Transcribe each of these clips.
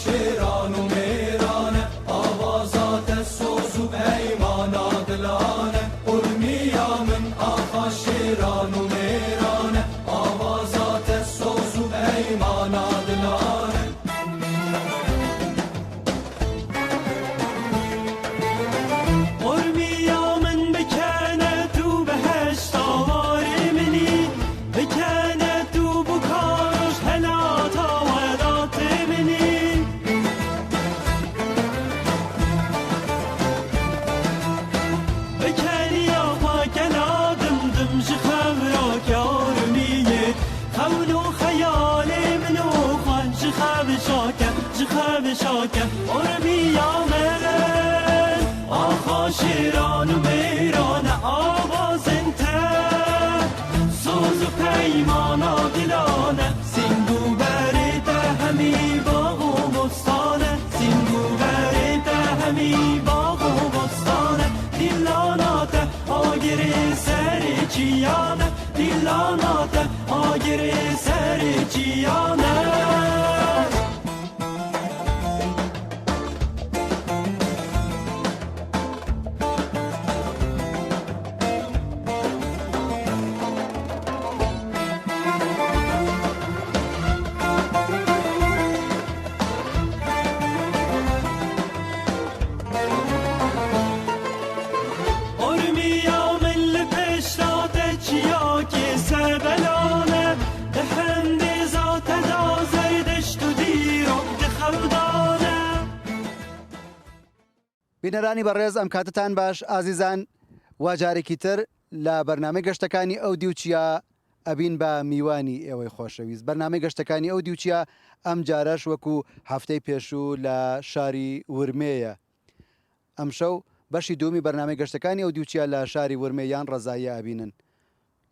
شیران و میرانه آوازات سوز و پیمان عادلانه ارمیا من آقا شیران و میرانه آوازات سوز و پیمان عادلانه ارمیا من بکنه تو بهشت آوار منی بکنه تو بکارش هلات آورات منی بکنی آقا گنادم دم شخبرا که ارمیه خول و خیال منو خوان شخب شاکم ارمیا من آقا شیران و میران آوازنته سوز و پیمان عادلانه سینگو برده همی باغ و بستانه سینگو برده همی باغ و بستانه دیلانات آگر سر چیانه دیلانات آگر سر چیانه بینەرانی بەڕێز ئەم کاتتان باش ئازیزان وا جارێکی تر لە بەرنامەی گەشتەکانی ئەو دیوچیا ئەبین بە میوانی ئێوەی خۆشەویست بەرنامەی گەشتەکانی ئەو دیوچیا ئەم جارەش وەکو هەفتەی پێشوو لە شاری ورمێیە ئەمشەو بەشی دوومی بەرنامەی گەشتەکانی ئەو دیوچیا لە شاری ورمێیان ڕەزایە ئەبینن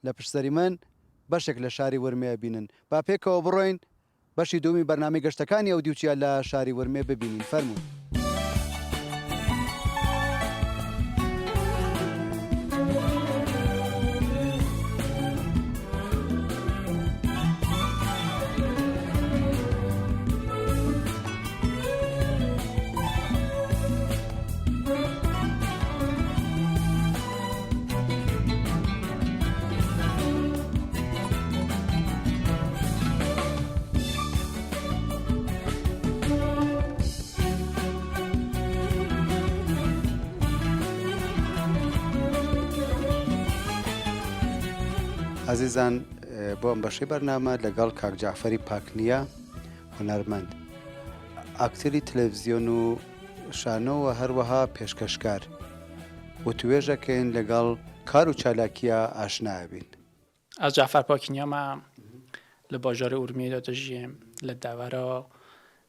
لە پشتسەری من بەشێک لە شاری ورمێ بینن با پێکەوە بڕۆین بەشی دوومی بەرنامەی گەشتەکانی ئەو دیوچیا لە شاری ورمێ ببینین فەرموون. عزیزان بۆ ئەم بەشەی بەرنامە لەگەڵ کاک جعفەری پاکنیە هونەرمەند ئاکتەری تەلەڤیزیۆن و شانۆ و هەروەها پێشکەشکار وتوێژەکەین لەگەڵ کار و چالاکیە ئاشنا بین. از جعفر پاکنیامە لە باژارە ئورمیێدا دەژیم لە دەڤەرە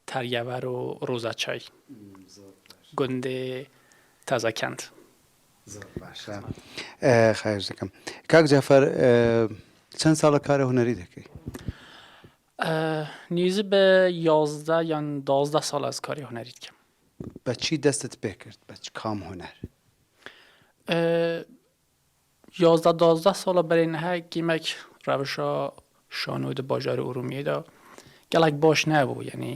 تەریەڤەر و ڕۆزەچای گوندێ تازەکەند. زۆر باشە خاوێژ دەکەم. کاک جعفەر چەند ساڵە کارە هونەری دەکەی؟ نیزی بە 11 یان 12 ساڵ از کاری هونەری دکەم. بە چی دەستت پێ کرد بە کام هونەر؟ 11-12 ساڵە بەرێنەها گیمەک ڕەوشە شانۆی باژارە ئورومیێدا gelek baş nebû yani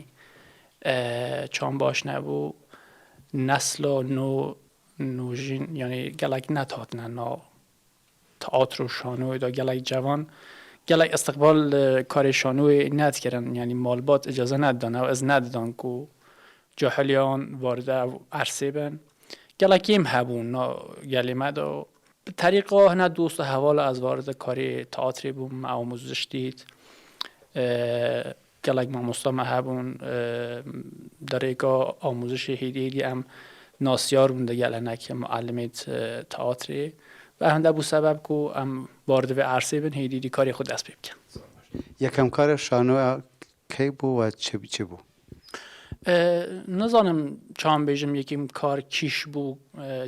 çam baş nebû nesla nûjin yani gelek nethatine na teatr û şanoyê da gelek cevan gelek istiqbal karê şanoyê nedkirin yani malbat icaze neddan ew ez nedidan ku cahiliyan varde ev ersê bin gelek êm hebûn na gelê me da bi terîqa hine dost û hevala ez varde karê teatrê bûm me amûziş dît gelek mamosta me hebûn derêka amûzişê hêdî em nasiyar bûn de gelenek muallimê teatrê ve em de bû sebeb ku em varde vê ersê bin hêdî karê xwe dest pê bikin. Yekem kara şanoya key bû ve çi bû? Nizanim çam bêjim yekîm kar kîş bû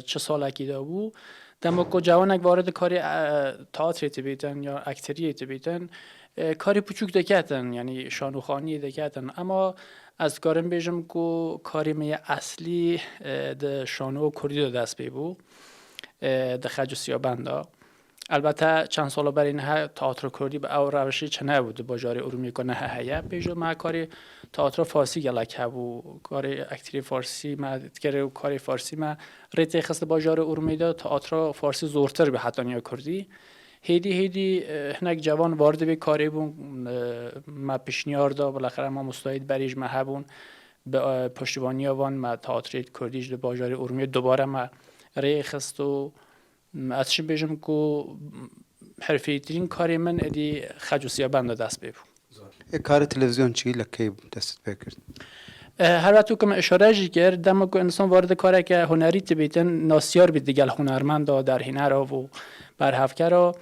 çi salekî de bû dema ku cewanek varde karê teatrê dibêtin ya akteriyê dibêtin karê piçûk diketin yani şanoxaniyê diketin ama ez dikarim bêjim ku karê me ye eslî di şano Kurdî de dest pê bû di Xec û Siyabend da البته چند سال برای نه تئاتر کردی به او روشی چه نبود باجار ارومیه که نه هیا بیجو ما کاری تئاتر فارسی گلک بو کاری اکتری فارسی ما دیگر کاری فارسی ما ریت خست باجار ارومیه دا تئاتر فارسی زورتر به حتی نیا کردی هیدی هنگ جوان وارد به کاری بون ما پیشنهاد دا بالاخره ما مستعد بریج ما هبون به پشتیبانی وان ما تئاتر کردیش باجار ارومیه دوباره ما ری خست و ازش بیشم که حرفی ترین کاری من ادی خجوسیا بنده دست بیبو. کار تلویزیون چی لکی دست بکرد؟ هر وقتی که من اشاره جی کرد دم که انسان وارد کاره که هنری تبیتن ناسیار بید دیگه هنرمند در هنر و برهفکر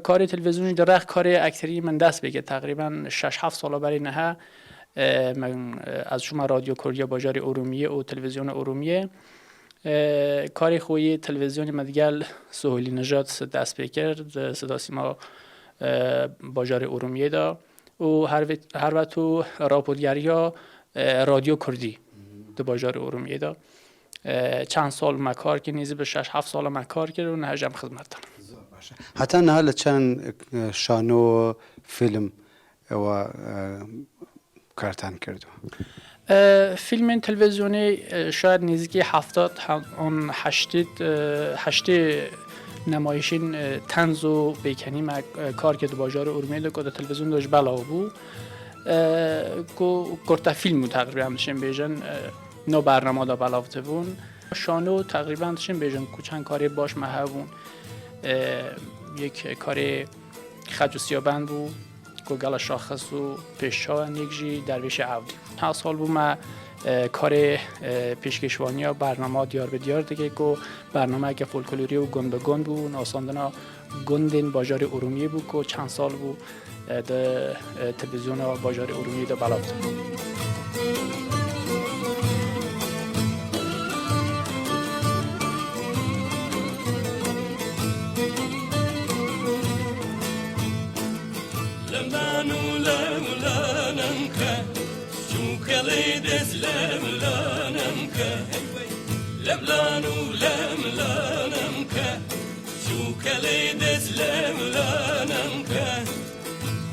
کاری تلویزیونی درخت کاری اکتری من دست بگه تقریبا 6-7 سال برای نه من از شما رادیو کردیا باجار ارومیه و تلویزیون ارومیه کاری خویی تلویزیونی مدگل سهولی نژاد دست بکرد صدا سیما باجار ارومیه دا و هر وقت راپورتگری ها رادیو کردی دو باجار ارومیه دا چند سال مکار که نیزی به 6-7 سال مکار کرد و نهجم خدمت دارم حتی نه لچن شانو فیلم و کارتان کردو فیلم تلویزیونی شاید نزدیکی 70 نمایشین طنز و بیکنی ما کار کرد باجار ارومیه که تلویزیون داشت بلاو بود که کرتا فیلم تقریبا همشین بیجن نو برنامه دا بلاوته بون شانو تقریبا همشین بیجن چند کاری باش مهبون یک کاری خجوسیا بند بود که گل شاخص و پیشان یک جی درویش عودی هر سال بود ما کار پیشکشوانی ها برنامه دیار به دیار دیگه که برنامه که فولکلوری و گند به گند بود ناساندنا گندین باجار ارومیه بود که چند سال بود در تلویزیون باجار ارومیه دا بلافت بود لبلانو لملانمك شوك ليدز لملانمك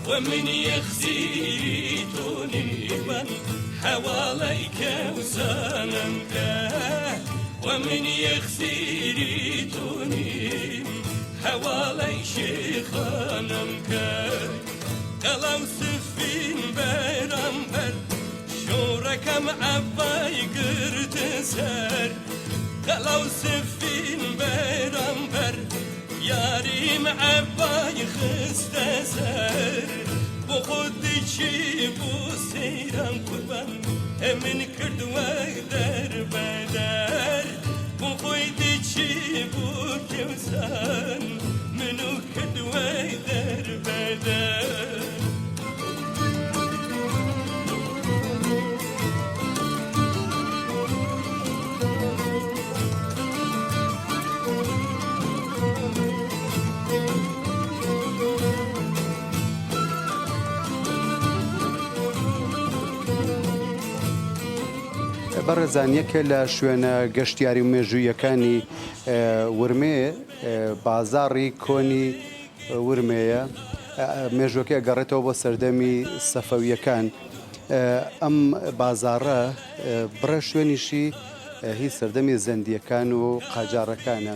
ومن يخزيتوني من حواليك وسانمك ومن يخزيتوني حوالي شيخانمك قلم سفين برامبر شوركم عباي قرت سر قلو سفين برامبر ياريم عباي خست سر بخودي چي بو سيران قربان من کرد وقدر بدر بخودي چي بو كوزان منو کرد وقدر بدر بەڕێزانیەکە لە شوێنە گەشتیاری و مێژوویەکانی ورمێ بازاڕی کۆنی ورمێیە مێژوەکە گەڕێتەوە بۆ سەردەمی سەفەویەکان ئەم بازاڕە بڕە شوێنیشی هیچ سەردەمی زەندیەکان و قاجارەکانە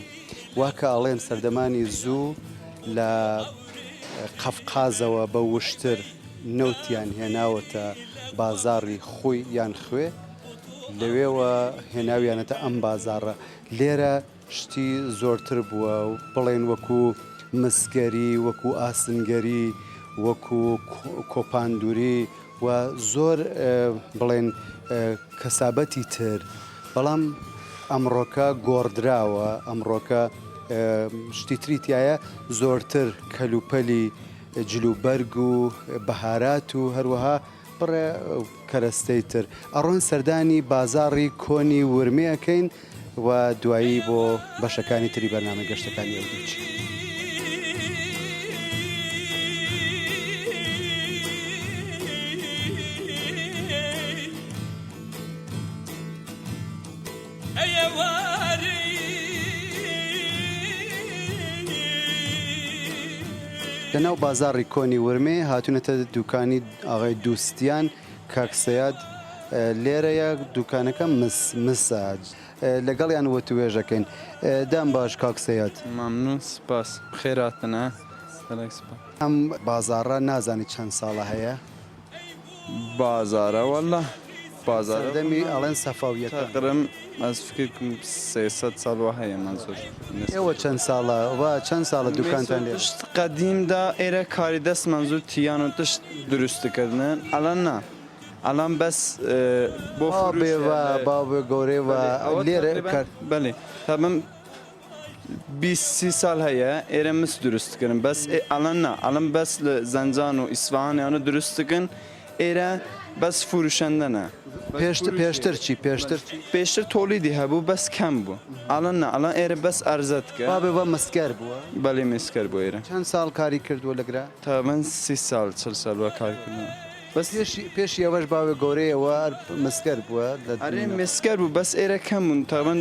واکە ئەڵێن سەردەمانی زوو لە قەفقازەوە بە وشتر نەوتیان هێناوەتە بازاڕی خۆی یان خوێ لەوێوە هێناویانەتە ئەم بازاڕە لێرە شتی زۆرتر بووە و بڵێن وەکو مسگەری وەکو ئاسنگەری وەکو کۆپاندوری و زۆر بڵێن کەسابەتی تر بەڵام ئەمڕۆکە گۆڕدراوە ئەمڕۆکە شتی تریتایە زۆرتر کەلوپەلی جلوبەرگ و بەهارات و هەروەها بڕێ کەرەستەی تر ئەڕۆن سەردانی بازاڕی کۆنی ورمێەکەین و دوایی بۆ بەشەکانی تری بەرنامە گەشتەکانی ئەودوچی لەناو بازاڕی کۆنی ورمێ هاتوونەتە دوکانی ئاغای دووستیان کاکسەیاد لێرەیە دوکانەکە مسە لەگەڵیان وە توێژەکەین دام باش کاکسەیاد ممنون سپاس خێراتنە ئەم بازاڕە نازانی چەند ساڵە هەیە بازارە وەڵا بازارە دەمی ئەڵێن سەفاویەتە تقرم از فکرم 300 سال و هەیە منزور ئێوە چەند ساڵە چەند ساڵە دوکانتان لێ تشت قدیمدا ئێرە کاری دەست منزور تیان و تشت دروست دکردن ئەلان نا ئەلان بەس بۆ باوێ گەورەوە لێرە بەێ تابم 20 سال هەیە ئێرە مس دروستکردن بەس ئەلان نا ئەلم بەس لە زەنجان و ئیسفانیانە دروستکن ئێرە بەس فروشەندەنە پێشتر چی پێشتر تۆلیدی هەبوو بەس کەم بوو ئەلان نا ئەلان ئێرە بەس ئەرزەت کرد بابێ مەسکەر بووە بەڵێ مسکەر بۆ ئێرە چەند ساڵ کاری کردووە لەگرا تا من 30 سال 40 سال وە کارکردن بەس پێشی ئەوەش باوێ گەورەیەوە مسکەر بووە ئەرێ مسکەر بوو بەس ئێرە کەم بوون تا من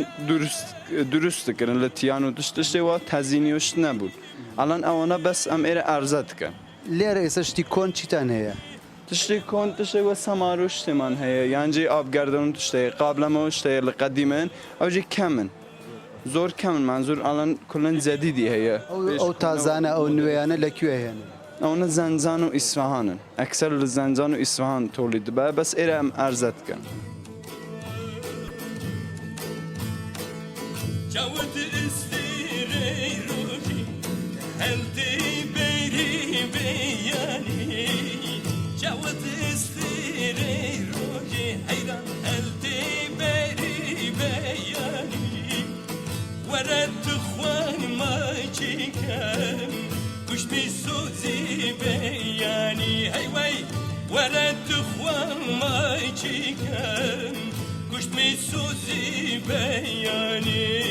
دروستکردن لە تیان و تشتێەوە تەزینیۆشت نەبوون ئەلان ئەوەنە بەس ئەم ئێرە ئەرزەت کە لێرە ئێستا شتی کۆن چیتان هەیە تشتی کۆن تشتێوە سەمارۆ شتێمان هەیە یانجێ ئابگەردن شتەیە قابلەمەوە شتەیە لە قەدیمن ئەوجی کەمن زۆر کەمن منزور ئەلان کولن جەدیدی هەیە ئەو تازانە ئەو نوێیانە لەکوێ هێن ئەوە زەنجان و ئیسفەهانن ئەکسەر لە زەنجان و ئیسفەهان تۆلید دەبە بەس ئێرە ئەم ئەرزەت کەن ولد خوان ما چیکن گوشت می سوزی بیانی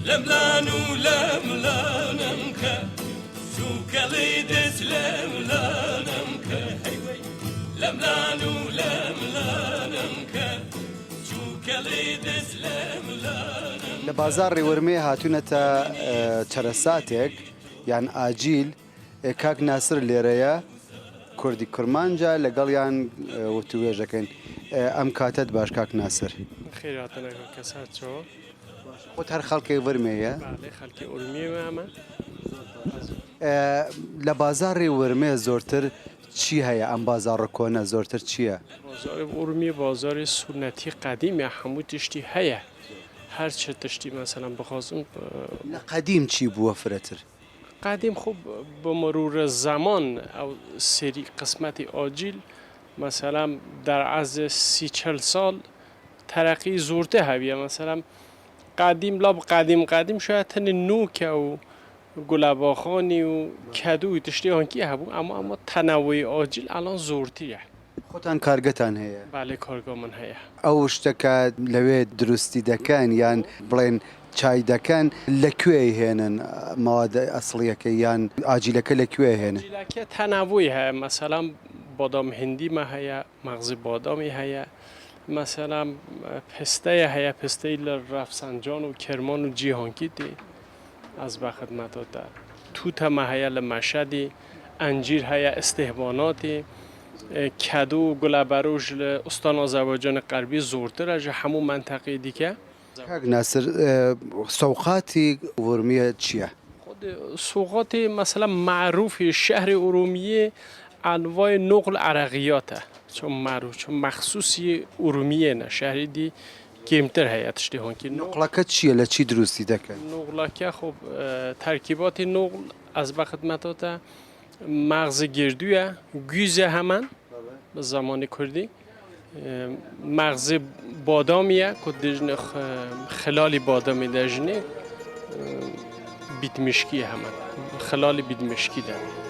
لملانو لملانم که شو کلی دست لملانم که هیوی لملانو لملانم که شو کلی دست لملانم لە بازاڕی ورمێ هاتوونەتە چەرەساتێک یان ئاجیل کاک ناسر لێرەیە کوردی کورمانجا لەگەڵیان وتوێژەکەین ئەم کاتت باش کاک ناسر خێراتەنەکە کەسات چۆ خۆت هەر خەڵکی ورمەیە خەڵکی ئورمیێمە ئەمە لە بازاڕی ورمێ زۆرتر چی هەیە ئەم بازاڕە کۆنە زۆرتر چییە؟ بازاری ئورمی بازاری سونەتی قەدیمە هەموو تشتی هەیە هەر چه تشتی مەسەلەن بخوازم لە قەدیم چی بووە فرەتر؟ قدیم خوب با مرور زمان او سری قسمت آجیل مثلا در عرض 30-40 سال ترقی زورته هبیه مثلا قدیم لاب قدیم شاید تن نوک و گلاباخانی و کدوی تشتی هنکی هبو اما تنوع آجیل الان زورتیه خۆتان کارگەتان هەیە بله کارگاه من هەیە ئەو شتەکە لەوێ دروستی دەکەن یان بڵێن چای دەکەن لەکوێ هێنن ماوەدە ئەسڵیەکە یان ئاجیلەکە لەکوێ هێنن ئاجیلەکە تەنەوعی هەیە مثلا بادام هندی ما هەیە مەغزی بادامی هەیە مثلا پستەیە هەیە پستەی لە ڕەفسەنجان و کرمان و جیهانگیری از بە خدمەتۆتە توتەمە هەیە لە مەشەدی ئەنجیر هەیە ئستێهباناتی کدو و گلابروش لە ئوستان ئازەربایجان غەربی زۆرترە ژە هەموو منتەقەی دیکە کاک ناسر سوقاتی ورمیە چییە؟ سوقات مثلا معروف شهر ارومیه انواع نقل عرقیاته چون معروف چون مخصوصی ارومیه نه شهری دی کمتر هست تشتی هنگی نقلەکە چییە لە چی دروستی دەکەن؟ نقلکه خب ترکیبات نقل از به خدمتات مغز گردویه گوزه همان به زمان کردی مغز بادامیه که دجن خلال بادامی دجنه بیتمشکی همان خلال بیتمشکی داره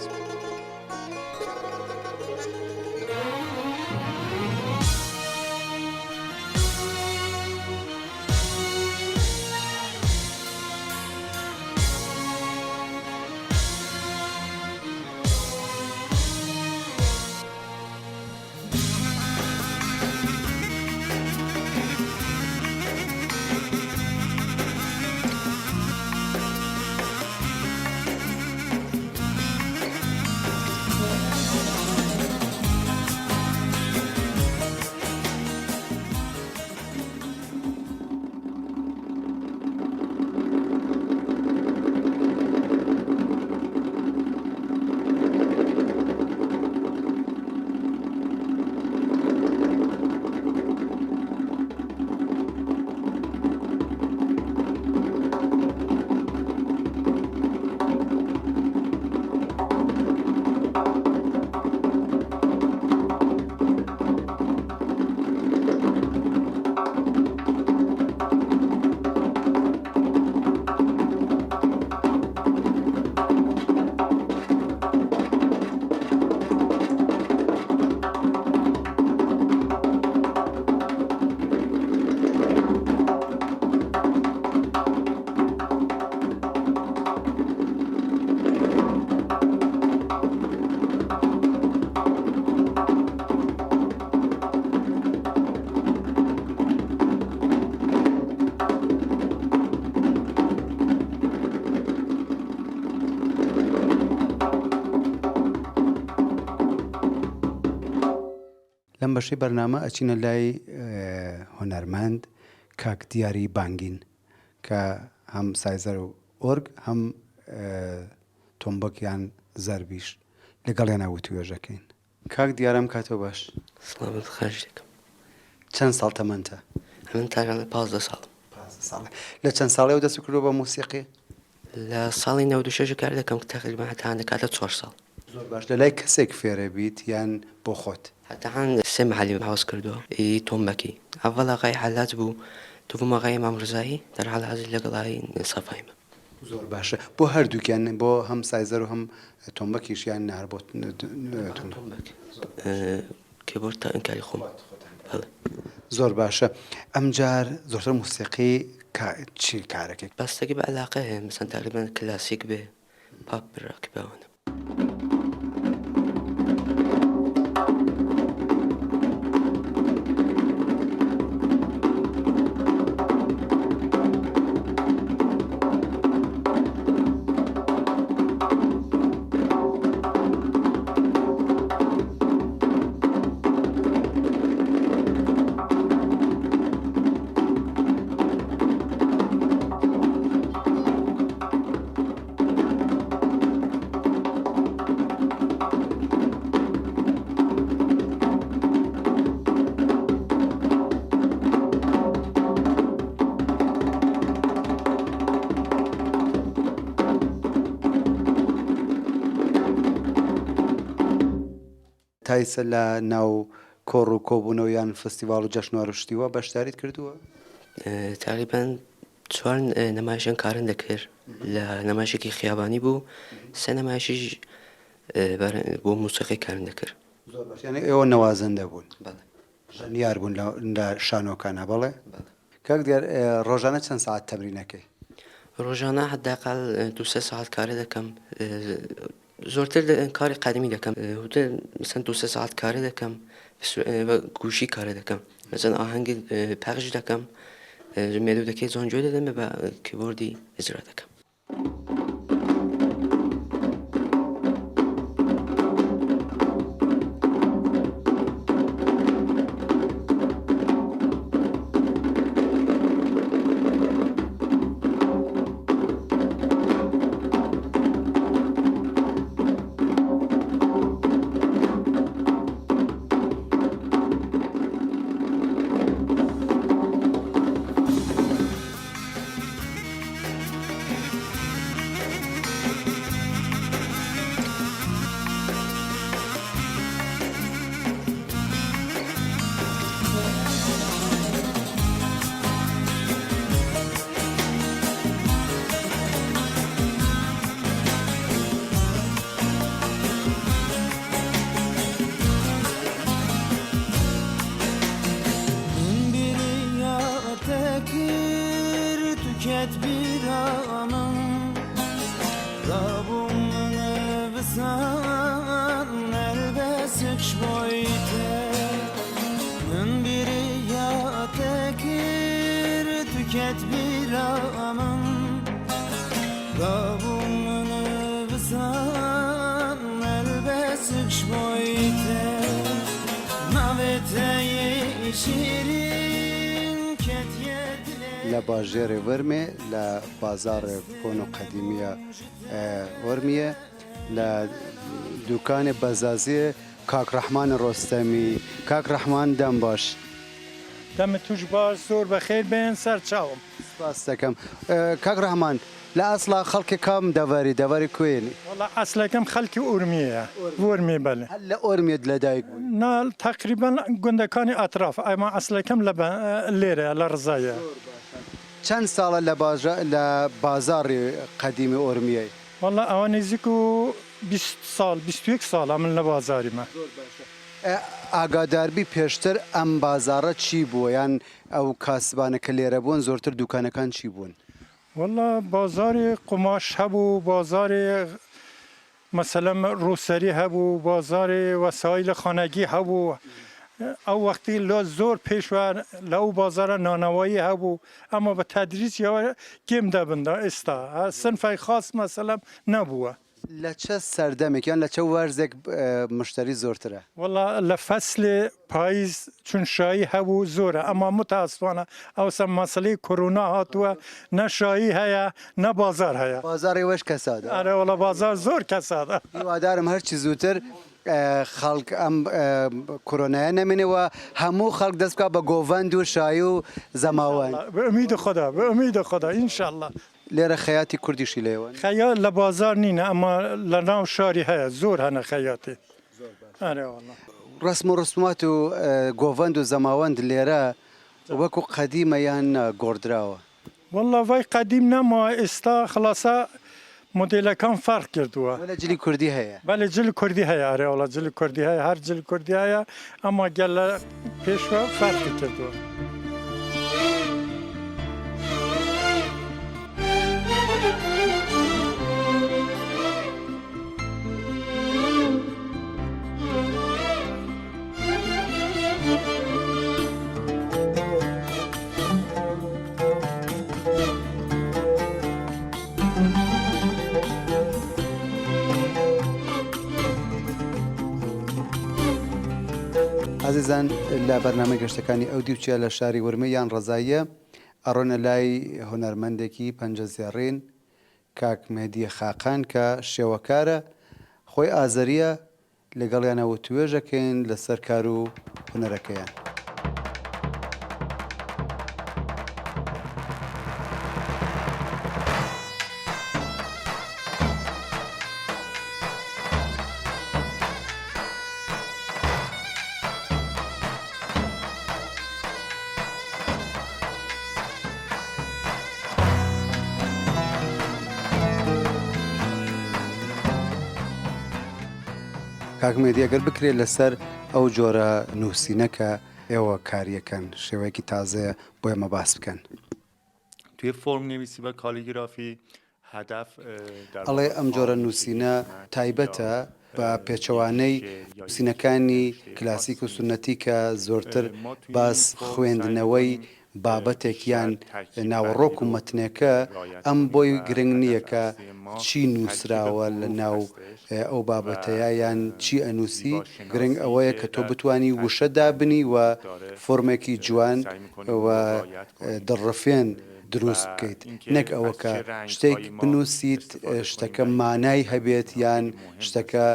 لەم بەشەی بەرنامە ئەچینە لای هونەرمەند کاک دیاری بانگین کە هەم سایزەر و ئۆرگ هەم تۆمبەکیان زەربیش لەگەڵیان وتوێژەکەین. کاک دیارم کاتەوە باش. سڵامەت خەش دەکەم. چەند ساڵ تەمەنتە؟ من تاگەڵە 15 ساڵ. لە چەند ساڵەوە دەست کردەوە بە موسیقی؟ لە ساڵی 96 کار دەکەم کە تقریبا هەتان دەکاتە 4 ساڵ. زۆر باش. لە لای کەسێک فێرە بیت یان بۆ خۆت؟ هەتاهان سێ محلی هاوس کردووە ئی تۆمبەکی. ئەڤەڵ ئاغای حەلاج بوو دووەم ئاغای ئیمام ڕزایی دەرحەڵ حەزی لەگەڵای سەفایمە. زۆر باشە. بۆ هەردووکیان بۆ هەم سایزەر و هەم تۆمبەکیشیان نار بۆ تۆمبەک کیبۆرد تا ئەنکاری خۆم. زۆر باشە. ئەمجار زۆرتر موسیقی چی کارەکەی؟ بەستگی بە عەلاقە هەیە مەسەن تقریبا کلاسیک بێ پاپ ڕاک بەوانە. تایسە لە ناو کۆڕ و کۆبوونەوە یان فستیڤاڵ و جەشنوارە شتیوە بەشداریت کردووە؟ تقریبا 4 نەمایشیان کارن دەکرد لە نەمایشێکی خیابانی بوو 3 نەمایشیش بۆ موسیقی کارن دەکرد. زۆر باش. یانێ ئێوە نەوازەندە بوون؟ ژەنیار بوون لە شانۆکانە بەڵێ؟ کاک دیار ڕۆژانە چەند ساعت تەمرینەکەی؟ ڕۆژانە حداقل 2-3 ساعت کارە دەکەم. زۆرتر کاری قەدیمی دەکەم. مثلا 2-3 ساعت کارە دەکەم گوشی کارە دەکەم. مثلا ئاهەنگی پەخش دەکەم مێلودەکەی جۆنجۆ دەدەم بە کیبۆردی ئیجرا دەکەم. لە باژێرێ وەرمێ لە بازارێ کۆن و قەدیمیە وەرمیە لە دوکانێ بەزازیە کاک ڕەحمان ڕۆستەمی. کاک ڕەحمان دەم باش. دەمت توش باش زۆر بەخێر بێن سەر چاوم. سپاس دەکەم. کاک ڕەحمان لە ئەسڵا خەڵکی کام دەڤەری کوێنی؟ وەڵا ئەسلەکەم خەڵکی ئورمیەیە. وەرمێ بەڵێ. هەر لە ئۆرمێت لەدایک بوون؟ نا تقریبا گوندەکانی ئەتراف ئەمە ئەسلەکەم لێرە لە ڕزایە. چەند ساڵە لە بازاڕی قەدیمی ئۆرمیەی؟ وەڵا ئەوە نزیک و 20 ساڵ 21 ساڵە من لە بازاریمە. ئاگاداربی پێشتر ئەم بازارە چی بووە یان ئەو کاسبانە کە لێرە بوون زۆرتر دوکانەکان چی بوون؟ وەڵا بازاری قماش هەبوو، بازاری مەسەلەن ڕووسەری هەبوو، بازاری وەسایل خانەگی هەبوو. ئەو وەختی لە زۆر پێشوە لەو بازارە نانەوەیی هەبوو ئەمە بە تەدریجیەوە گێم دەبندا ئێستا سنفای خاص مەسەلەن نەبووە. لە چه سەردەمێک یان لە چه وەرزێک مشتری زۆرترە والله لە فەسلی پاییز چون شایی هەبوو زۆرە ئەمە متاسفانە ئەوسە مەسلەی کۆرونا هاتووە نە شایی هەیە نە بازار هەیە بازاری وەش کەسادە ئەرێ وڵە بازار زۆر کەسادە هیوادارم هەرچی زووتر خەڵک ئەم کۆرۆنایە نەمێنەوە هەموو خەڵک دەست بکات بە گۆڤەند و شایی و زەماوەند بەئومید خدا بەئومید خدا ئینشاءالله لێرە خەیاتی کوردیشی لێوە خەیات لە بازار نینە ئەمە لە ناو شاری هەیە زۆر هەنە خەیاتی ئەرێ وڵە ڕسم و ڕسومات و گۆڤەند و زەماوەند لێرە وەکو قەدیمە یان گۆڕدراوە والله وای قەدیم نەماوە ئێستا خلاصە مدلەکان فەرق کردووە لە جلی کوردی هەیە بەڵێ جل کوردی هەیە ئەرێ وڵە جل کوردی هەیە هەر جل کوردی هەیە ئەمە گەل لە پێشوە فەرقی کردووە عزیزان لە بەرنامە گەشتەکانی ئەو دیوچە لە شاری ورمە یان ڕزاییە ئەڕۆنە لای هونەرمەندێکی پەنجەزێڕین کاک مێدی خاقان کە شێوەکارە خۆی ئازەریە لەگەڵیانەوە توێژەکەین لەسەر کار و هونەرەکەیان. کاکمێدی ئەگەر بکرێت لەسەر ئەو جۆرە نووسینەکە ئێوە کاریەکەن شێوەیەکی تازەیە بۆ ئێمە باس بکەن. توی فرم نویسی و کالیگرافی هدف ئەڵێ ئەم جۆرە نووسینە تایبەتە بە پێچەوانەی نووسینەکانی کلاسیک و سنەتی کە زۆرتر باس خوێندنەوەی بابەتێکیان ناوەڕۆک و مەتنێکە ئەم بۆی گرنگ نییە کە چی نووسراوە لە ناو ئەو بابەتەیە یان چی ئەنووسی گرنگ ئەوەیە کە تۆ بتانی وشە دابنی و فۆرمێکی جوان و دڕفێن دروست بکەیت نەک ئەوە کە شتێک بنووسیت شتەکە مانای هەبێت یان شتەکە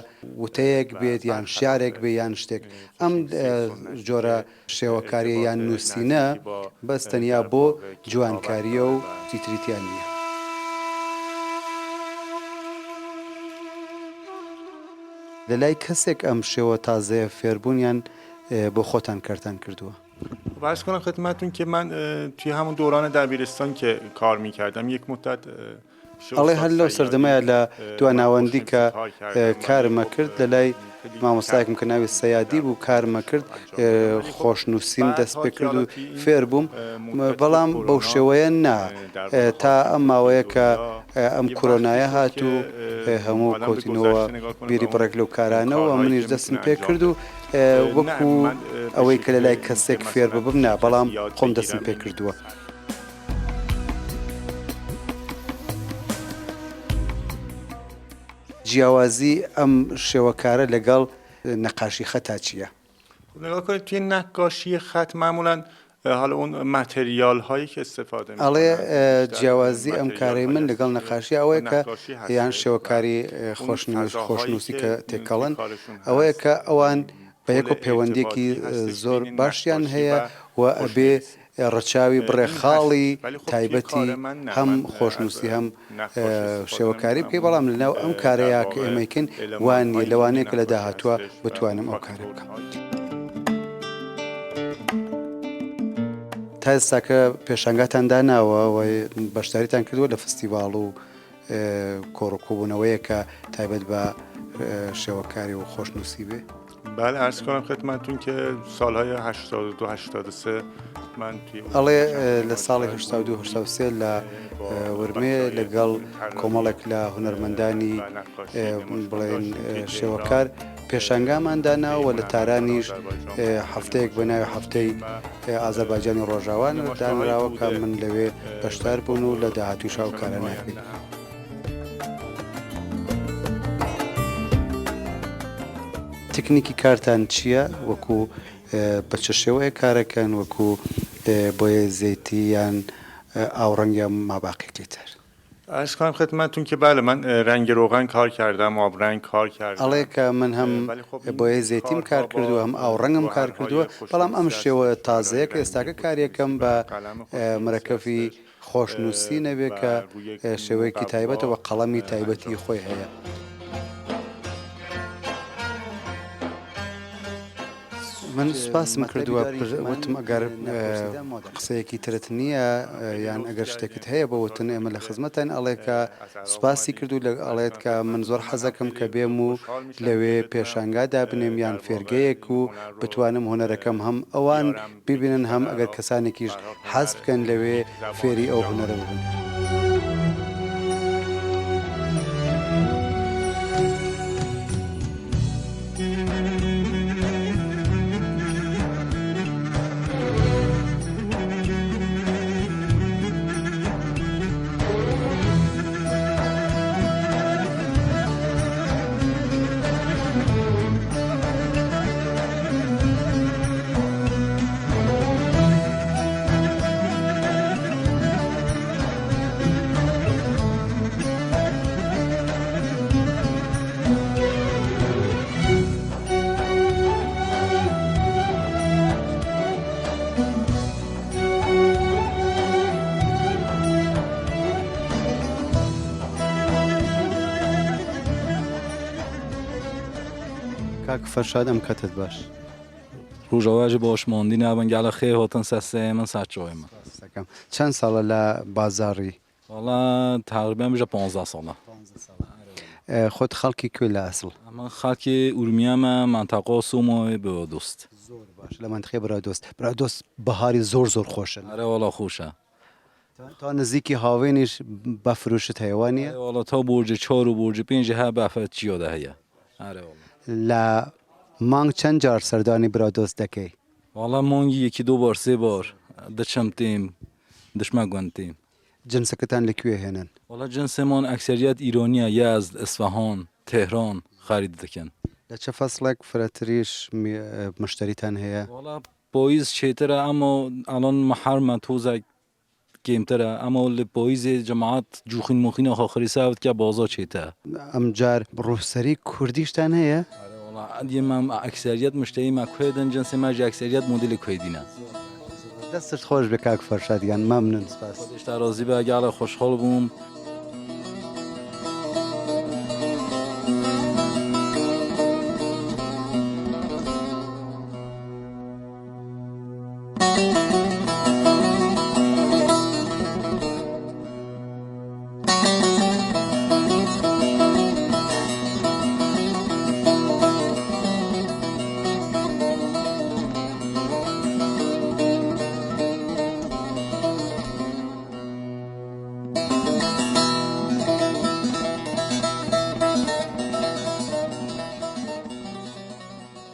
وتەیەک بێت یان شیارێک بێ یان شتێک ئەم جۆرە شێوەکاریە یان نووسینە بەس تەنیا بۆ جوانکاریە و تیتریتیان نییە. لەلای کەسێک ئەم شێوە تازەیە فێربوونیان بۆ خۆتان کارتان کردووە. عرض کنم خدمتتون که من توی همون دوران دبیرستان که کار میکردم یک مدت ئەڵێ هەر لەو سەردەمەیە لە دواناوەندی کە کارمە کرد لە لای مامۆستایەکم کە ناوی سەیادی بوو کارمە کرد خۆشنووسین دەست پێ کرد و فێر بووم بەڵام بەو شێوەیە نا تا ئەم ماوەیە کە ئەم کۆرۆنایە هات و هەموو کەوتینەوە بیری بڕێک لەو کارانەوە منیش دەستم پێ کرد و وەکو ئەوەی کە لە لای کەسێک فێر ببم نا بەڵام خۆم دەستم پێ کردووە. جیاوازی ئەم شێوەکارە لەگەڵ نەقاشی خەتا چییە؟ نگاه کنید توی نقاشی خط معمولا حالا اون متریال هایی که استفاده می‌کنن ئەڵێ جیاوازی ئەم کارەی من لەگەڵ نەقاشی ئەوەیە کە یان شێوەکاری خۆشنووسی کە تێکەڵن ئەوەیە کە ئەوان بە یەک و پەیوەندیەکی زۆر باشیان هەیە و ئەبێ ڕەچاوی بڕێ خاڵی تایبەتی هەم خۆشنووسی هەم شێوەکاری بکەی بەڵام لەناو ئەم کارەیە کە ئێمەکەن وانە لەوانەیە کە لە داهاتووە بتوانم ئەو کارە بکەم. تا ئێستاکە پێشانگاتان داناوە و بەشداریتان کردووە لە فستیڤاڵ و کۆڕکۆبوونەوەیە کە تایبەت بە شێوەکاری و خۆشنووسی بێ. بله عرض کنم خدمتتون که سالهای 82 83 من توی ئەڵێ لە ساڵی 1970 لە ورمێ لەگەڵ کۆمەڵێک لە هونەرمەندانی بڵێن شێوەکار پێشانگامان داناوە لە تارانیش هەفتەیەک بە ناوی هەفتەی ئازەربایجانی ڕۆژاوان دانراوە کە من لەوێ بەشدار بوون و لە داهاتوی شاوکارە ناکرێت. تکنیکی کارتان چییە وەکو بە چ شێوەیە کارەکەن وەکو بۆیە زەیتی یان ئاوڕەنگ یا ماباقێکی تر عرض کنم خدمتتون که بله من رنگ روغن کار کردم آبرنگ کار کردم ئەڵێ کە من هەم بۆیە زەیتیم کار کردووە هەم ئاوڕەنگم کار کردووە بەڵام ئەم شێوە تازەیە کە ئێستاکە کارێکم بە مرەکەفی خۆشنووسی نەبێت کە شێوەیەکی تایبەتەوە قەڵەمی تایبەتی خۆی هەیە. من سوپاسم کردووە وتم ئەگەر قسەیەکی ترت نییە یان ئەگەر شتێکت هەیە بە وتن ئێمە لە خزمەتان ئەڵێ کە سوپاسی کردو لە ئەڵێت کە من زۆر حەزەکەم کە بێم و لەوێ پێشانگادا بنێم یان فێرگەیەک و بتوانم هوەرەکەم هەم ئەوان ببینن هەم ئەگەر کەسانێکیش حەز بکەن لەوێ فێری ئەو هوەرە ببن. کاک فەرشاد ئەم کەتت باش ڕۆژەواژی باش ماندی نابن گەڵە خێ هاتن سەسێ من سەرچۆی من چەند ساڵە لە بازاڕی وڵا تقریبا بژە 15 ساڵە خۆت خەڵکی کوێ لە ئەسڵ من خەڵکی ئورمیامە منتەقا سومۆی بە دۆست زۆر باش لە منتخی برادۆست بەهاری زۆر خۆشن ئەرە وڵا خۆشە تا نزیکی هاوێنیش بەفروشت هەیەوانیە وڵا تا بورجی 4 و بورجی 5 هە بەفەت چیۆدە هەیە ئەرە لە مانگ چەند جار سەردانی برادۆست دەکەی وڵا مانگی 1-2 بار 3 بار دەچەم تیم دشمە گوێنتیم جنسەکەتان لەکوێ هێنن وڵا جنسێمان ئەکسەریەت ئیرۆنیە یازد ئەسفەهان تێهران خەرید دەکەن لە چه فەسڵێک فرەتریش مشتریتان هەیە وڵا پۆیز چێترە ئەمە ئەڵۆن مەحەرمە تۆزێک گێمترە ئەمە لە پۆیزێ جەماعەت جوخین مۆخینە خۆخری ساوت کە بازا چێتە ئەم جار ڕووسەری کوردیشتان هەیە ئەدیێمەم ئەکسەریەت مشتەیمە کوێدن جنسێ ماژی ئەکسەریەت مۆدلی کوێدینە دەستت خۆش بێ کاک فەرشادیان مەمنن سپاس هێشتا ڕازی بە گاڵە خۆشحاڵ بووم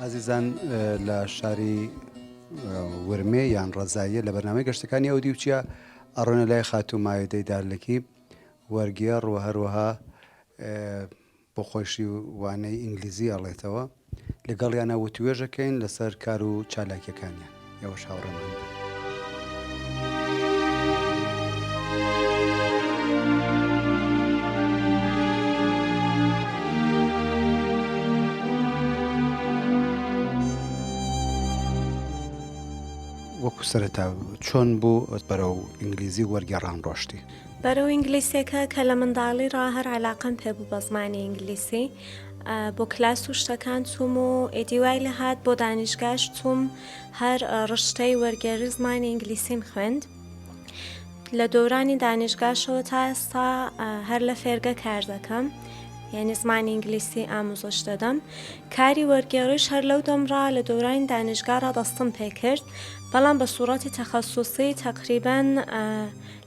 عزیزان لە شاری ورمێ یان ڕەزاییە لە بەرنامەی گەشتەکانی ئەو دیوچە ئەڕۆنە لای خاتومایەدەی دارلەکی وەرگێڕ و هەروەها بۆ خۆشی وانەی ئینگلیزی ئەڵێتەوە لەگەڵیانە وتوێژەکەین لەسەر کار و چالاکیەکانیان ئێوەش هاوڕێمان بن. وەکو سەرەتا چۆن بوو بەرەو ئینگلیزی وەرگێڕان ڕۆشتی بەرەو ئینگلیسیەکە کە لە منداڵیڕا هەر علاقەم پێبوو بە زمانی ئینگلیسی بۆ کلاس و شتەکان چووم و ئێدیوای لە هات بۆ دانیشگاش چووم هەر ڕشتەی وەرگێڕی زمانی ئینگلیسیم خوێند لە دۆرانی دانیشگاشەوە تا ئێستا هەر لە فێرگە کار دەکەم یعنی زمانی ئینگلیسی ئاموزش دەدەم کاری وەرگێڕیش هەر لەو دەمڕا لە دۆرانی دانیشگاڕا دەستم پێکرد بەڵام بە سوورەتی تەخەسوسی تەقریبەن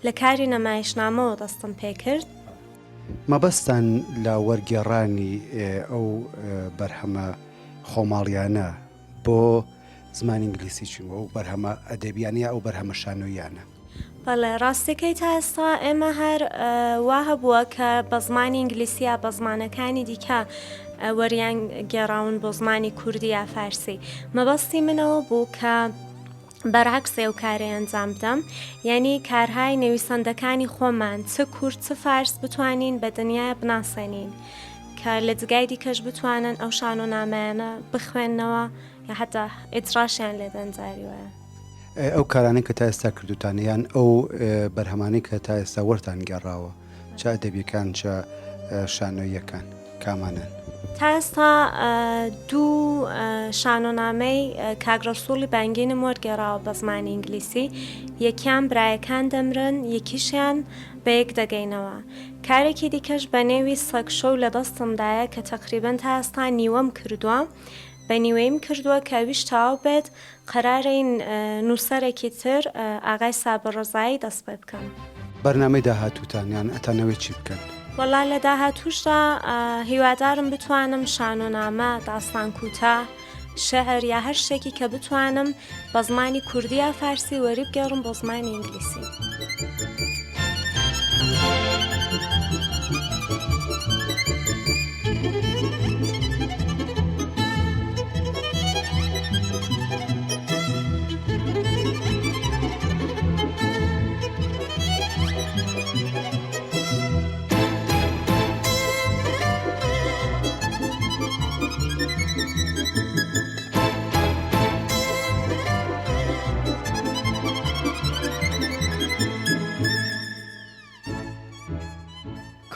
لە کاری نەمایشنامەوە دەستم پێکرد. مەبەستان لە وەرگێڕانی ئەو بەرهەمە خۆماڵیانە بۆ زمانی ئینگلیسی چووە و بەرهەمە ئەدەبیانە ئەو بەرهەمە شانۆیانە بەڵێ ڕاستیەکەی تا ئێستا ئێمە هەر وا هەبووە کە بە زمانی ئینگلیسیە بە زمانەکانی دیکە وەریان گێڕاون بۆ زمانی کوردی یا فارسی مەبەستی منەوە بوو کە بەرعکس ئێو کارێ ئەنجام بدەم یعنی کارهای نویسەندەکانی خۆمان چ کورد چ فارس بتوانین بە دنیای بناسێنین کە لە جگای دیکەش بتوانن ئەو شانۆنامەیانە بخوێننەوە یا حتا ئیتراشیان لێ دەنجاریوە. ئەو کارانەی کە تا ئێستا کردوتانیان ئەو بەرهەمانەی کە تا ئێستا وەرتان گەڕاوە چ ئەدەبیەکان چ شانۆییەکان کامانن؟ تا ئێستا دوو شانۆنامەی کاگڕەسووڵی بانگینم وەرگێڕاوە بە زمانی ئینگلیسی یەکیان برایەکان دەمرن یەکیشیان بە یەک دەگەینەوە کارێکی دیکەش بە نێوی سەگشە و لە دەستمدایە کە تەقریبەن تا ئێستا نیوەم کردووە بە نیوەیم کردووە کە ویش تاو بێت قەرارەی نووسەرێکی تر ئاغای سابڕۆزایی دەست پێ بکەم. بەرنامەی داهاتووتانیان ئەتانەوەی چی بکەن؟ وەڵا لە داهاتووشدا هیوادارم بتوانم شانۆنامە داستان کوتە شەعر یا هەر شتێکی کە بتوانم بە زمانی کوردی یا فارسی وەری بگەڕم بۆ زمانی ئینگلیسی.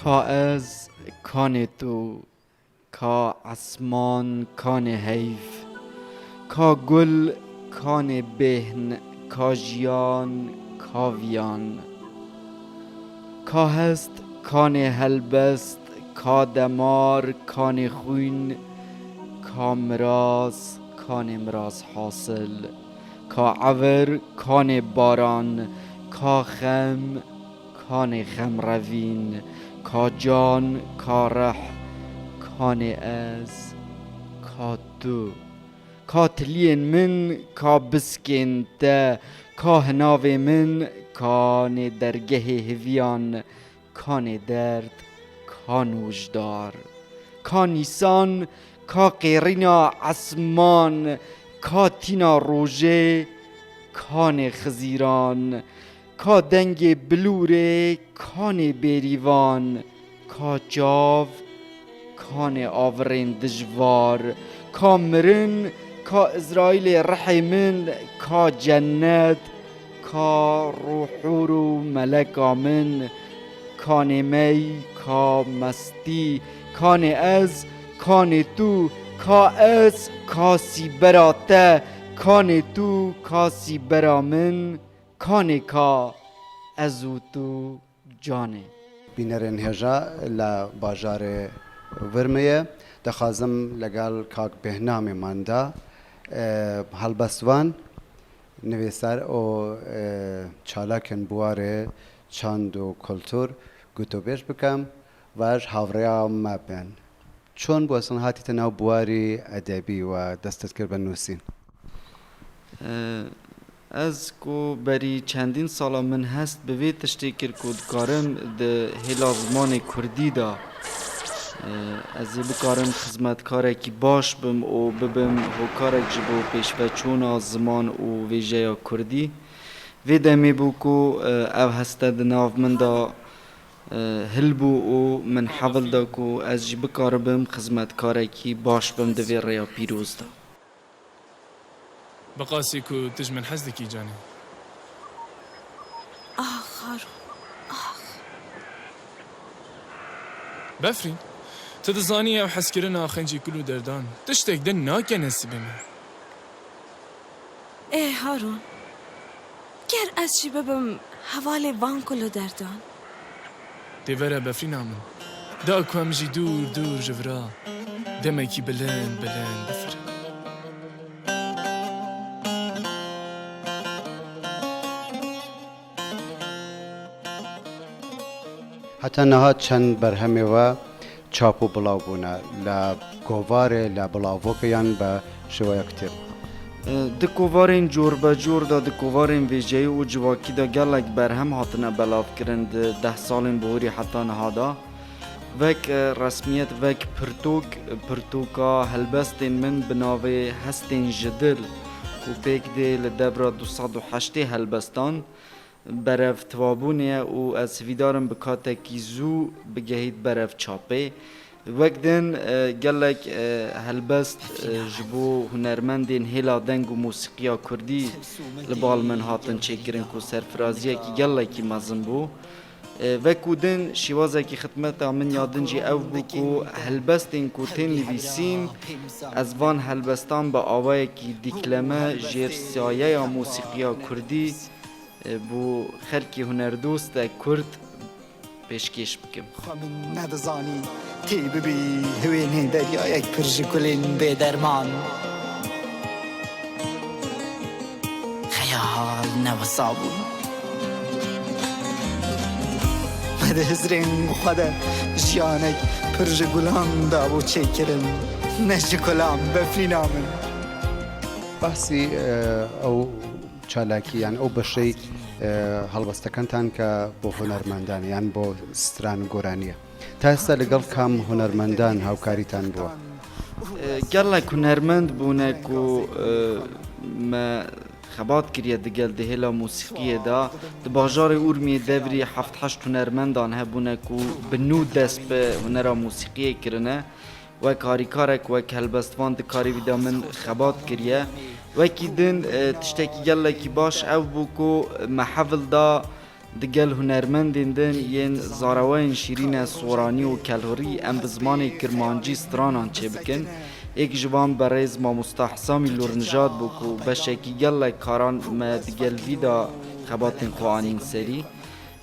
کا از کان تو کا اسمان کان حیف کا گل کان بهن کا جیان کاویان کا هست کان هلبست کا دمار کان خوین کا مراز کان مراز حاصل کا عور کان باران کا خم کان خم روین کا جان کا رح کان از کا تو کا تلین من کا بسکن ده کا هناو من کان درگه هویان کان درد کان وجدار کا نیسان کا قیرینا اسمان کا تینا روژه کان خزیران کا دنگ بلوره کان بریوان کا جاو کان آورین دجوار کا مرن کا اسرائیل رحمن کا جنت کا روحور و ملک آمن کان می کا مستی کان از کان تو کا از کاسی براته کان تو کاسی برامن کان کا ازو تو جانه. بینەرێن هێژا لە باژارێ ورمەیە دەخوازم لەگەڵ کاک بێهنامێماندا هەڵبەستوان نوێسەر ئۆ چالاکن بوارێ چاند و کولتور گوتۆبێژ بکەم واش هاوڕێیا مەبێن چۆن بۆسن هاتیتە ناو بواری ئەدەبی و دەستت کرد بە نووسین؟ از کو بری چندین سالا من هست به وی تشتی کرد کارم ده هلا زمان کردی دا از بکارم خدمتکار کی باش بم و ببم و کارک جبو پیشوچونا زمان و ویژه کردی وی دمی بو کو او هسته ناو من دا هلبو و من حول دا کو از جی بکارم خدمتکار کی باش بم ده وی ریا پیروز دا بقاسي كو تجمن حزدكي جاني آخر بفرين تدزاني او حسكرنا خنجي كلو دردان تشتك دن ناكي نسبنا ای هارون گر از چی ببم حوال وان کلو دردان تيفرا بفرين عمل دا اكو همجي دور دور جفرا دمكي بلان بلان بفرين حتا نەهات چەند بەرهەمێوە چاپ و بڵاو بوونە لە گۆڤارێ لە بڵاوۆکەیان بە شێوەیە کتێب دکووارین جور به جور دا دکووارین ویژه‌ای و جواکی دا گلک برهم هاتنه بلاف کرند 10 سالین بوری حتی نهادا وک رسمیت وک پرتوکا هلبستین من بناوه هستین جدل کو پیک دی لدبرا 208 هلبستان برف توابونه و از ویدارم بکاته کی زو بگهید برف چاپه وک دن گلک هلبست جبو هنرمندین هلا دنگ و موسیقیا کردی لبال من هاتن چکرن کو سرفرازیه کی گلکی مزن بو وکو دن شیوازه کی خدمت من یادن جی او بو کو هلبستین کو تن نویسین از وان هلبستان با آوای کی دیکلمه جیر سایه یا موسیقیا کردی بو خلکی هنردوست کرد پیشکش بکم خامن ندزانی تی ببی هوینه دریا یک پرژکلین به درمان خیال نوسابون مده هزرین خدا جیانک پرژگلان دا بو چکرن نجکلام بفرینامن باسی ئەو چالاکی یان ئەو بەشەی هەڵبەستەکانتان کە بۆ هونەرمەندان یان بۆ ستران و گۆرانیە تا ئێستا لەگەڵ کام هونەرمەندان هاوکاریتان بووە گەڵێک هونەرمەند بوونێک و مە خەبات کریە دەگەل دهێلا موسیقیەدا di bajarê Urmiyê devrî 7-8 hunermendan hebûnek û bi nû dest bi hunera musîqiyê kirine wek harîkarek wek helbestvan dikarî vîda min xebat kiriye wekî din tiştekî gelekî baş ew bû ku me hevil da digel hunermendên din yên zarawayên şîrîne soranî û kelhorî em bi zimanê kirmancî stranan çêbikin êk ji van berêz mamosta Hisamî Lûrnijad bû ku beşekî gelek karan me digel vî da xebatên xwe anîn serî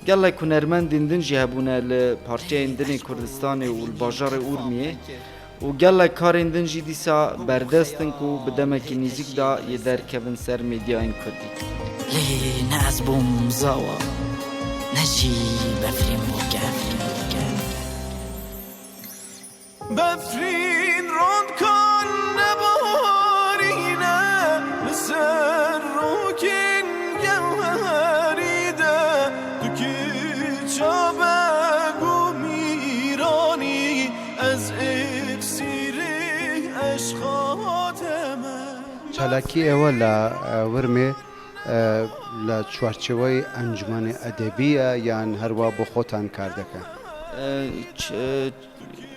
gelek hunermendên din jî hebûne li parçeyên dinê Kurdistanê û li bajarê Urmiyê û gelek karên din jî dîsa berdestin ku bi demekî nêzik da yê derkevin ser medyayên Kurdî لی نه از بوم زاوا نه جی بفرین بگم بفرین رون کن نبارینه سر روکین گوهریده تو که چابگو میرانی از اکسیر عشقاتمه چالاکی ئێوە لە ورمێ لە چوارچەوەی ئەنجومەنی ئەدەبیە یان هەروە بۆ خۆتان کار دەکەن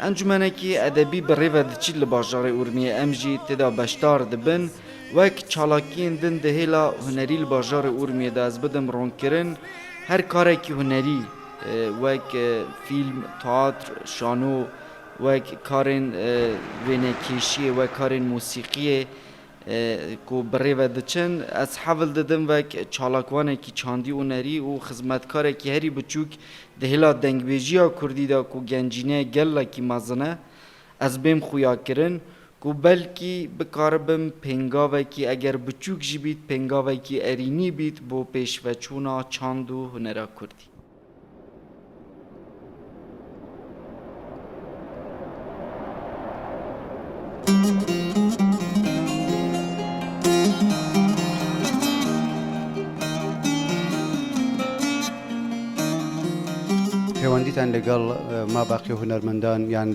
ئەنجومەنێکی ئەدەبی بەڕێوە دچیت لە باژارێ ئورمیە ئەم ژی تێدا بەشدار دەبن وەک چالاکیên din dihêla hunerî li bajarê Urmiyê de ez bidim ronkirin her karekî hunerî wek fîlm, teatr, şano wek karên wênekêşiyê wek karên musîqiyê ku birêve diçin ez hevil didim vek çalakwanekî çandî û nerî û xizmetkarekî herî biçûk dihêla dengbêjiya Kurdî da ku gencîne gelekî mezin e ez bêm xuya kirin ku belkî bikaribim pêngavekî eger biçûk jî bît pêngavekî erînî bît bo pêşveçûna çand û hunera Kurdî پەیوەندیتان لەگەڵ ماباقی هونەرمەندان یان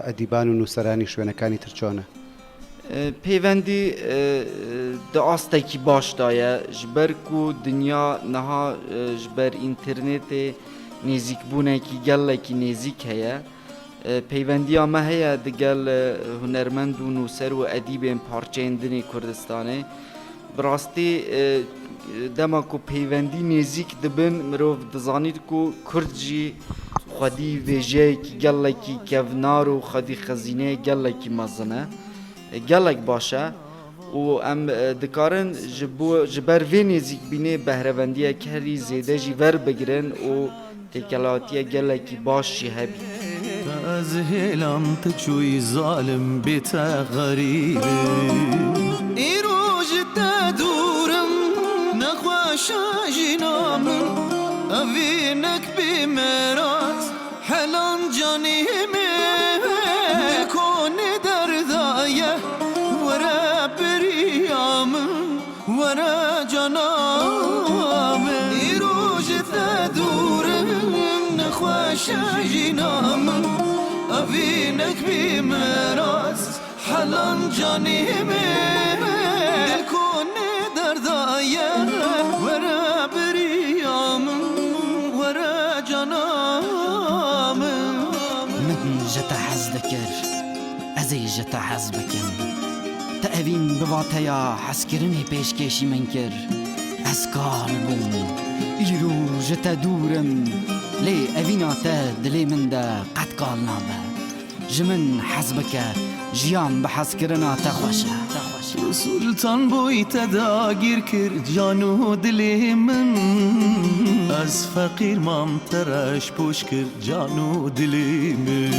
ئەدیبان و نووسەرانی شوێنەکانی تر چۆنە؟ پەیوەندی di astekî baş da ye ji ber ku dinya niha ji ber înternetê nêzîkbûnekî gelekî nêzik heye peyvendiya me heye digel hunermend û nûser û edîbên parçeyên dinê Kurdistanê bi rastî dema ku peywendî nêzik dibin mirov dizanît ku Kurd jî xwedî vêjeyekî gelekî kevnar û xwedî xezîneyê gelekî mezin e gelek baş e û em dikarin ji ber vê nêzîkbînê behrevendiyek herî zêde jî werbigirin û têkelatiye gelekî baş jî hebî از هلم تچوی ظالم بیت غریبه ای روز دورم نخواش جنامم اوینک بیمرات حلان جانیمه کن دردایه ورا بریامم ورا جانامم ای روز دورم نخواش جنامم أبينك بمراس حلان جاني دل كون دردايا ورا بريام ورا جنام من جتا حز دكر ازي جتا حز بكن تأوين بباتيا حسكرني پیشکشی من کر از قلبم ایرو جتا دورم لی اوینا تا دلی من دا قد قال نابه جمن حزبك جيان بحسكرنا تخوشه سلطان بوی تداگیر کرد جانو دلی من از فقیر مام ترش پوش کرد جانو دلی من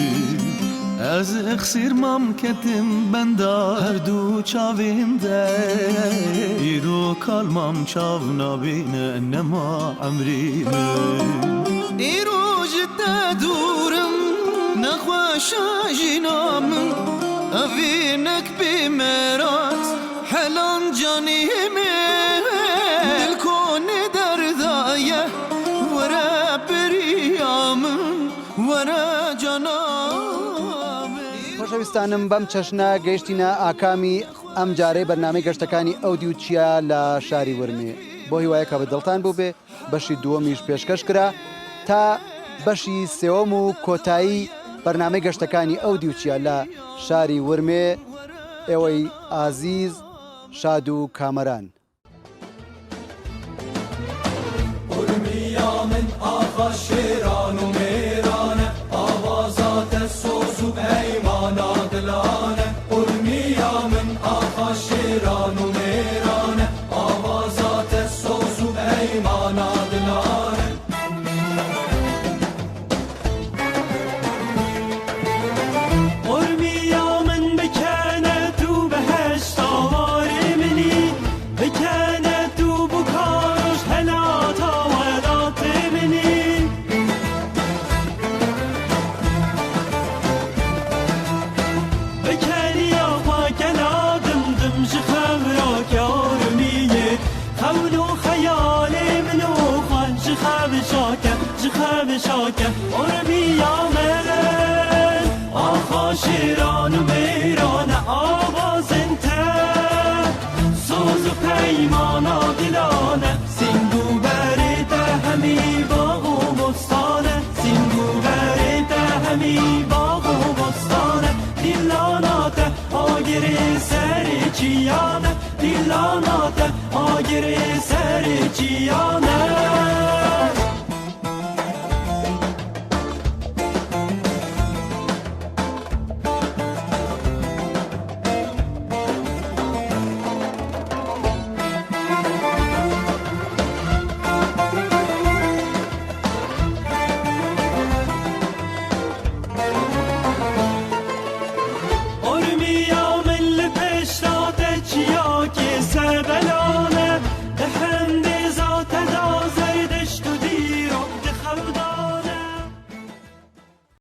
از اخسیر مام کتم بندا هر دو چاویم ده ایرو کالمام چاو نابینه نما عمری من ایرو جده دورم نخواشا جنامم أبينك بمراس حلان جاني دل كون دردايا ورا بريام ورا جنام خۆشەویستانم بەم چەشنە گەیشتینە ئاکامی ئەم جارەی بەرنامەی گەشتەکانی ئەو دیوچیا لە شاری ورمێ بۆ هیوایە کە بەدڵتان بوو بێ بەشی دووەمیش پێشکەش کرا تا بەشی سێوەم و کۆتایی بەرنامەی گەشتەکانی ئەو دیوچیا لە شاری ورمێ ئێوەی ئازیز شاد و کامەران ورميا من آقا شيران وميرانة آوازات السوز وبهيمانة دلانة ورميا من آقا شيران وميرانة آوازات السوز وبهيمانة دلانة ورميا من بكانت وبهشت آوار مني بكانت وبكارش هلات آورات مني بكاني آقا كنادم دمج خبرك يا ورمية خون وخيال منو خان جخاب شاكة جخاب شاكة ورميا من آقا شيران وميران آواز انت سوز و پیمانا دلانه سینگو بریده همی باغ و بستانه سینگو بریده همی باغ و بستانه دیلانات آگر سر چیانه دیلانات آگر سر چیانه